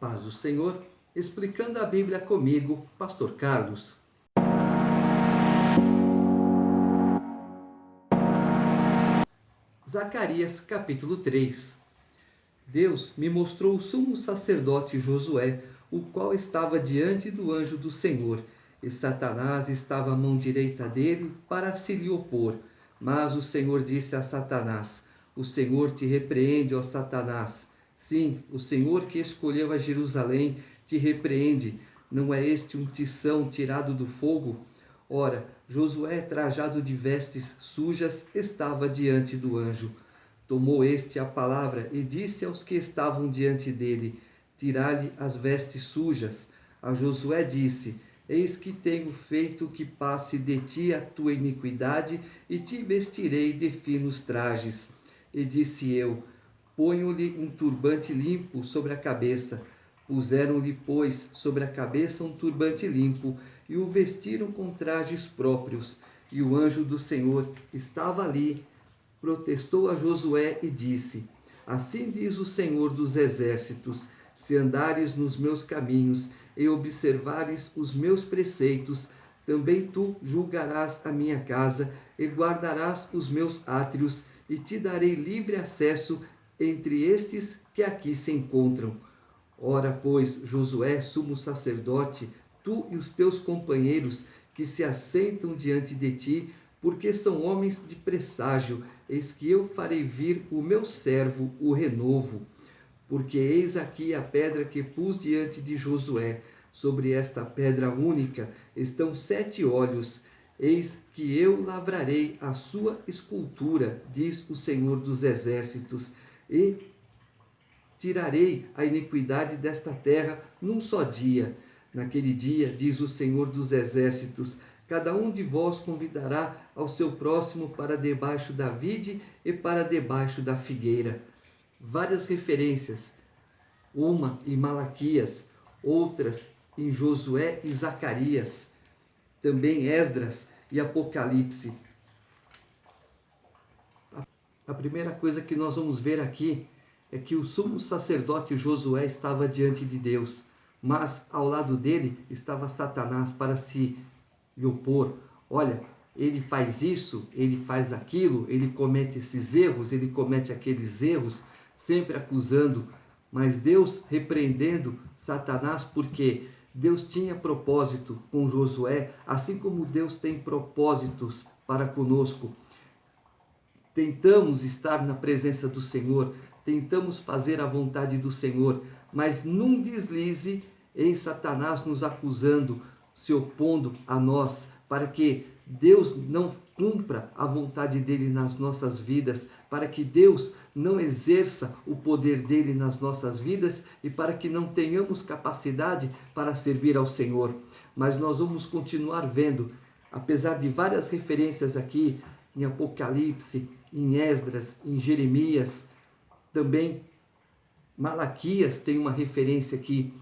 paz do Senhor, explicando a Bíblia comigo, Pastor Carlos. Zacarias capítulo 3. Deus me mostrou o sumo sacerdote Josué, o qual estava diante do anjo do Senhor, e Satanás estava à mão direita dele para se lhe opor. Mas o Senhor disse a Satanás: O Senhor te repreende, ó Satanás. Sim, o Senhor que escolheu a Jerusalém te repreende. Não é este um tição tirado do fogo? Ora, Josué, trajado de vestes sujas, estava diante do anjo. Tomou este a palavra e disse aos que estavam diante dele: Tirai-lhe as vestes sujas. A Josué disse: Eis que tenho feito que passe de ti a tua iniquidade, e te vestirei de finos trajes. E disse eu: Ponho-lhe um turbante limpo sobre a cabeça. Puseram-lhe, pois, sobre a cabeça um turbante limpo, e o vestiram com trajes próprios. E o anjo do Senhor estava ali, protestou a Josué e disse: Assim diz o Senhor dos Exércitos: se andares nos meus caminhos e observares os meus preceitos, também tu julgarás a minha casa e guardarás os meus átrios, e te darei livre acesso entre estes que aqui se encontram. Ora, pois, Josué, sumo sacerdote, tu e os teus companheiros que se assentam diante de ti, porque são homens de presságio, eis que eu farei vir o meu servo, o renovo. Porque eis aqui a pedra que pus diante de Josué. Sobre esta pedra única estão 7 olhos. Eis que eu lavrarei a sua escultura, diz o Senhor dos Exércitos, e tirarei a iniquidade desta terra num só dia. Naquele dia, diz o Senhor dos Exércitos, cada um de vós convidará ao seu próximo para debaixo da vide e para debaixo da figueira. Várias referências, uma em Malaquias, outras em Josué e Zacarias, também Esdras e Apocalipse. A primeira coisa que nós vamos ver aqui é que o sumo sacerdote Josué estava diante de Deus, mas ao lado dele estava Satanás para se lhe opor. Olha, ele faz isso, ele faz aquilo, ele comete esses erros, ele comete aqueles erros, sempre acusando, mas Deus repreendendo Satanás, porque Deus tinha propósito com Josué, assim como Deus tem propósitos para conosco. Tentamos estar na presença do Senhor, tentamos fazer a vontade do Senhor, mas num deslize, eis Satanás nos acusando, se opondo a nós, para que Deus não cumpra a vontade dele nas nossas vidas, para que Deus não exerça o poder dele nas nossas vidas e para que não tenhamos capacidade para servir ao Senhor. Mas nós vamos continuar vendo, apesar de várias referências aqui em Apocalipse, em Esdras, em Jeremias, também Malaquias tem uma referência aqui.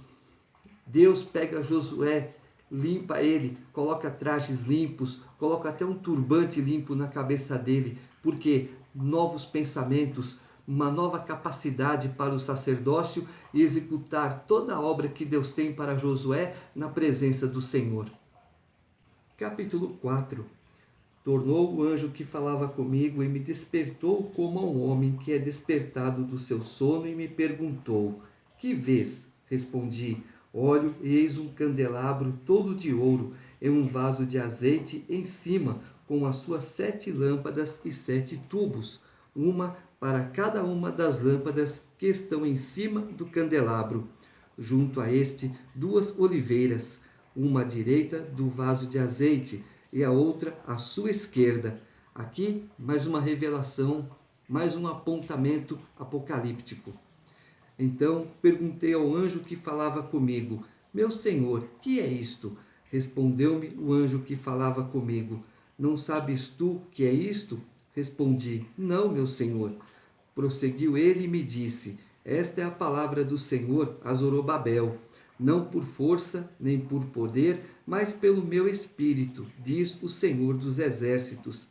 Deus pega Josué, limpa ele, coloca trajes limpos, coloca até um turbante limpo na cabeça dele, porque novos pensamentos, uma nova capacidade para o sacerdócio e executar toda a obra que Deus tem para Josué na presença do Senhor. Capítulo 4. Tornou o anjo que falava comigo e me despertou como a um homem que é despertado do seu sono e me perguntou: Que vês? Respondi: Olho e eis um candelabro todo de ouro e um vaso de azeite em cima, com as suas 7 lâmpadas e 7 tubos, uma para cada uma das lâmpadas que estão em cima do candelabro. Junto a este, 2 oliveiras, uma à direita do vaso de azeite e a outra à sua esquerda. Aqui, mais uma revelação, mais um apontamento apocalíptico. Então perguntei ao anjo que falava comigo: Meu Senhor, que é isto? Respondeu-me o anjo que falava comigo: Não sabes tu que é isto? Respondi: Não, meu Senhor. Prosseguiu ele e me disse: Esta é a palavra do Senhor a Zorobabel. Não por força, nem por poder, mas pelo meu espírito, diz o Senhor dos Exércitos.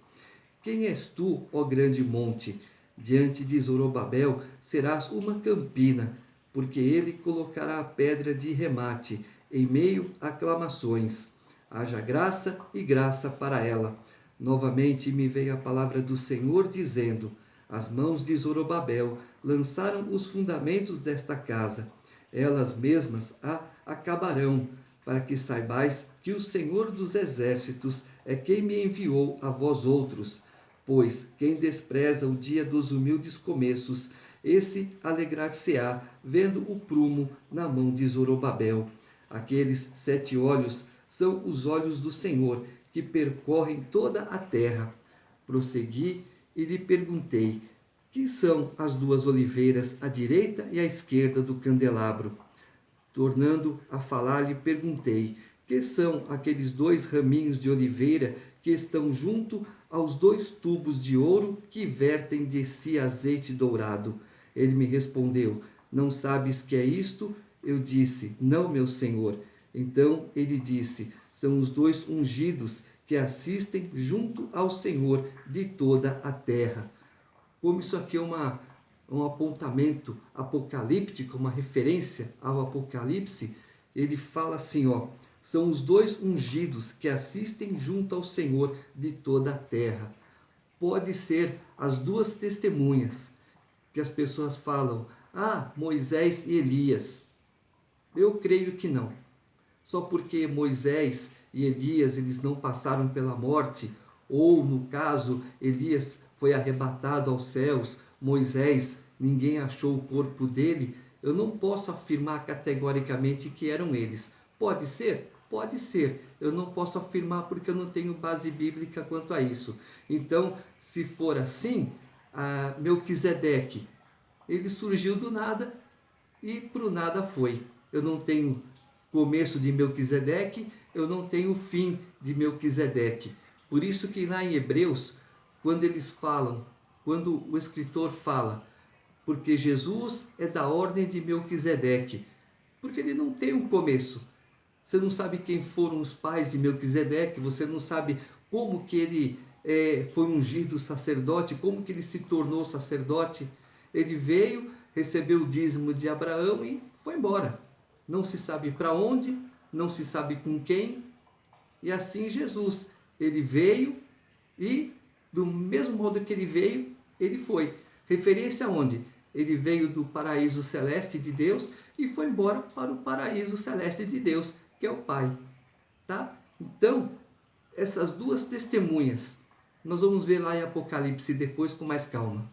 Quem és tu, ó grande monte? Diante de Zorobabel serás uma campina, porque ele colocará a pedra de remate em meio a aclamações. Haja graça e graça para ela. Novamente me veio a palavra do Senhor dizendo: as mãos de Zorobabel lançaram os fundamentos desta casa. Elas mesmas a acabarão, para que saibais que o Senhor dos exércitos é quem me enviou a vós outros. Pois quem despreza o dia dos humildes começos, esse alegrar-se-á, vendo o prumo na mão de Zorobabel. Aqueles 7 olhos são os olhos do Senhor, que percorrem toda a terra. Prossegui e lhe perguntei: que são as 2 oliveiras à direita e à esquerda do candelabro? Tornando a falar, lhe perguntei: que são aqueles 2 raminhos de oliveira que estão junto aos 2 tubos de ouro que vertem de si azeite dourado? Ele me respondeu: não sabes que é isto? Eu disse: não, meu senhor. Então ele disse: são os 2 ungidos que assistem junto ao Senhor de toda a terra. Como isso aqui é um apontamento apocalíptico, uma referência ao Apocalipse, ele fala assim, ó: são os 2 ungidos que assistem junto ao Senhor de toda a terra. Pode ser as 2 testemunhas que as pessoas falam: Moisés e Elias. Eu creio que não. Só porque Moisés e Elias eles não passaram pela morte, ou no caso Elias foi arrebatado aos céus, Moisés, ninguém achou o corpo dele, eu não posso afirmar categoricamente que eram eles. Pode ser? Pode ser. Eu não posso afirmar porque eu não tenho base bíblica quanto a isso. Então, se for assim, Melquisedeque, ele surgiu do nada e para o nada foi. Eu não tenho começo de Melquisedeque, eu não tenho fim de Melquisedeque. Por isso que lá em Hebreus, quando eles falam, quando o escritor fala, porque Jesus é da ordem de Melquisedeque, porque ele não tem um começo. Você não sabe quem foram os pais de Melquisedeque, você não sabe como que ele foi ungido sacerdote, como que ele se tornou sacerdote. Ele veio, recebeu o dízimo de Abraão e foi embora. Não se sabe para onde, não se sabe com quem. E assim Jesus, ele veio e do mesmo modo que ele veio, ele foi. Referência aonde? Ele veio do paraíso celeste de Deus e foi embora para o paraíso celeste de Deus, que é o Pai. Tá? Então, essas 2 testemunhas, nós vamos ver lá em Apocalipse depois com mais calma.